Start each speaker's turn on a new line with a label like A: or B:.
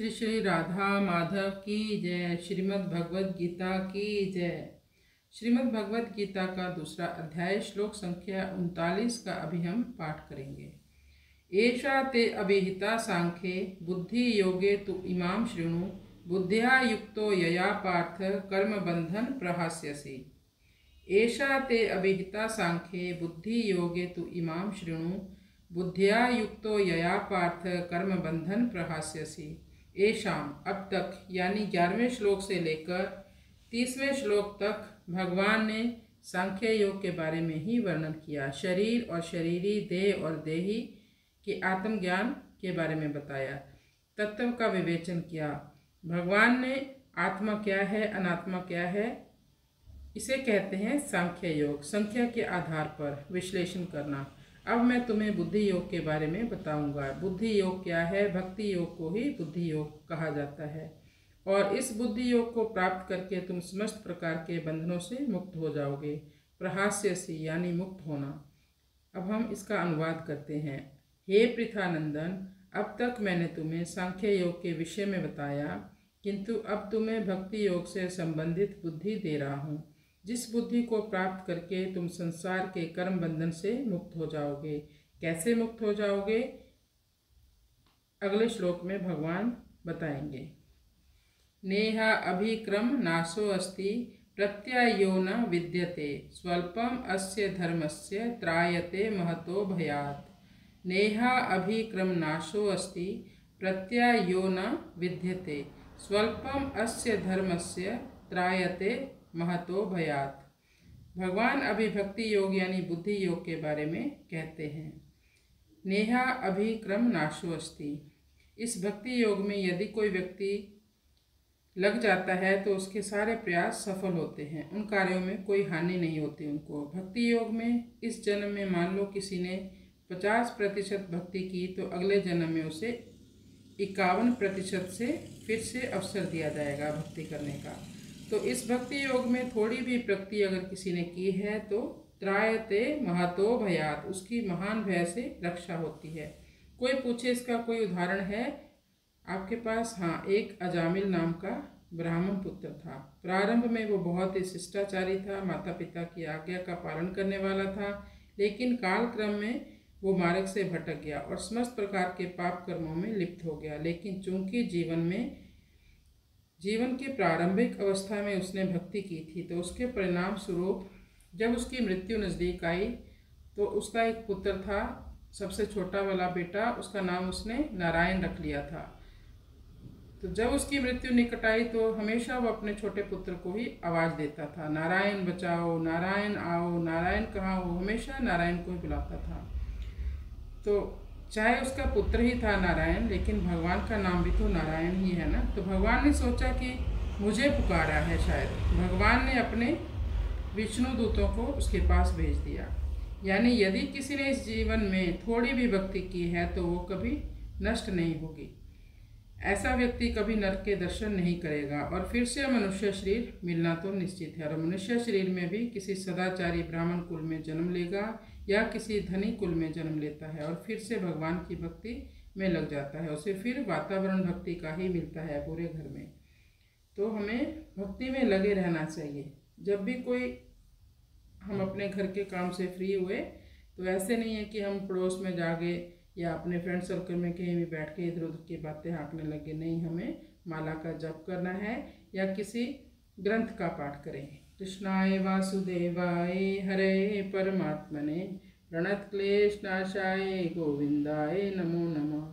A: श्री श्री राधा माधव की जय। श्रीमद् भगवद गीता की जय। श्रीमद् भगवद गीता का दूसरा अध्याय श्लोक संख्या 39 का अभी हम पाठ करेंगे। एषा ते अभिहिता सांख्ये बुद्धि योगे तु इमां शृणु बुद्ध्या युक्तो यया पार्थ कर्म बंधन प्रहास्यसि। एषा ते अभिहिता सांख्ये बुद्धि योगे तु इमां शृणु बुद्ध्या युक्तो यया पार्थ कर्म बंधन प्रहास्यसि। एशाम अब तक यानी 11वें श्लोक से लेकर 30वें श्लोक तक भगवान ने सांख्य योग के बारे में ही वर्णन किया। शरीर और शरीरी, देह और देही के आत्मज्ञान के बारे में बताया, तत्व का विवेचन किया। भगवान ने आत्मा क्या है, अनात्मा क्या है, इसे कहते हैं सांख्य योग। संख्या के आधार पर विश्लेषण करना। अब मैं तुम्हें बुद्धि योग के बारे में बताऊंगा। बुद्धि योग क्या है? भक्ति योग को ही बुद्धि योग कहा जाता है और इस बुद्धि योग को प्राप्त करके तुम समस्त प्रकार के बंधनों से मुक्त हो जाओगे। प्रहास्यसि यानी मुक्त होना। अब हम इसका अनुवाद करते हैं। हे पृथानंदन, अब तक मैंने तुम्हें सांख्य योग के विषय में बताया, किंतु अब तुम्हें भक्ति योग से संबंधित बुद्धि दे रहा हूँ, जिस बुद्धि को प्राप्त करके तुम संसार के कर्म बंधन से मुक्त हो जाओगे। कैसे मुक्त हो जाओगे, अगले श्लोक में भगवान बताएंगे। नेहा अभिक्रम नाशो अस्ति प्रत्ययो न विद्यते स्वल्पम अस्य धर्मस्य त्रायते महतो भयात्। नेहा अभिक्रम नाशो अस्ति प्रत्ययो न विद्यते स्वल्पम अस्य धर्मस्य त्रायते महतो भयात्। भगवान अभी भक्ति योग यानी बुद्धि योग के बारे में कहते हैं। नेहा अभिक्रम नाशो अस्ति, इस भक्ति योग में यदि कोई व्यक्ति लग जाता है तो उसके सारे प्रयास सफल होते हैं, उन कार्यों में कोई हानि नहीं होती उनको। भक्ति योग में इस जन्म में मान लो किसी ने 50% भक्ति की तो अगले जन्म में उसे 51% से फिर से अवसर दिया जाएगा भक्ति करने का। तो इस भक्ति योग में थोड़ी भी प्रगति अगर किसी ने की है तो त्रायते महतो भयात्, उसकी महान भय से रक्षा होती है। कोई पूछे इसका कोई उदाहरण है आपके पास? हाँ, एक अजामिल नाम का ब्राह्मण पुत्र था। प्रारंभ में वो बहुत ही शिष्टाचारी था, माता पिता की आज्ञा का पालन करने वाला था, लेकिन काल क्रम में वो मार्ग से भटक गया और समस्त प्रकार के पाप कर्मों में लिप्त हो गया। लेकिन चूंकि जीवन की प्रारंभिक अवस्था में उसने भक्ति की थी, तो उसके परिणाम स्वरूप जब उसकी मृत्यु नज़दीक आई तो उसका एक पुत्र था, सबसे छोटा वाला बेटा, उसका नाम उसने नारायण रख लिया था। तो जब उसकी मृत्यु निकट आई तो हमेशा वो अपने छोटे पुत्र को ही आवाज़ देता था, नारायण बचाओ, नारायण आओ, नारायण कहाँ हो, हमेशा नारायण को ही बुलाता था। तो चाहे उसका पुत्र ही था नारायण, लेकिन भगवान का नाम भी तो नारायण ही है ना। तो भगवान ने सोचा कि मुझे पुकारा है, शायद भगवान ने अपने विष्णु दूतों को उसके पास भेज दिया। यानी यदि किसी ने इस जीवन में थोड़ी भी भक्ति की है तो वो कभी नष्ट नहीं होगी। ऐसा व्यक्ति कभी नरक के दर्शन नहीं करेगा और फिर से मनुष्य शरीर मिलना तो निश्चित है। और मनुष्य शरीर में भी किसी सदाचारी ब्राह्मण कुल में जन्म लेगा या किसी धनी कुल में जन्म लेता है और फिर से भगवान की भक्ति में लग जाता है। उसे फिर वातावरण भक्ति का ही मिलता है पूरे घर में। तो हमें भक्ति में लगे रहना चाहिए। जब भी कोई हम अपने घर के काम से फ्री हुए तो ऐसे नहीं है कि हम पड़ोस में जागे या अपने फ्रेंड सर्कल में कहीं भी बैठ के इधर उधर की बातें हाँकने लगे। नहीं, हमें माला का जप करना है या किसी ग्रंथ का पाठ करें। कृष्णाय वासुदेवाय हरे परमात्मने प्रणत क्लेश नाशाय गोविंदाय नमो नमः।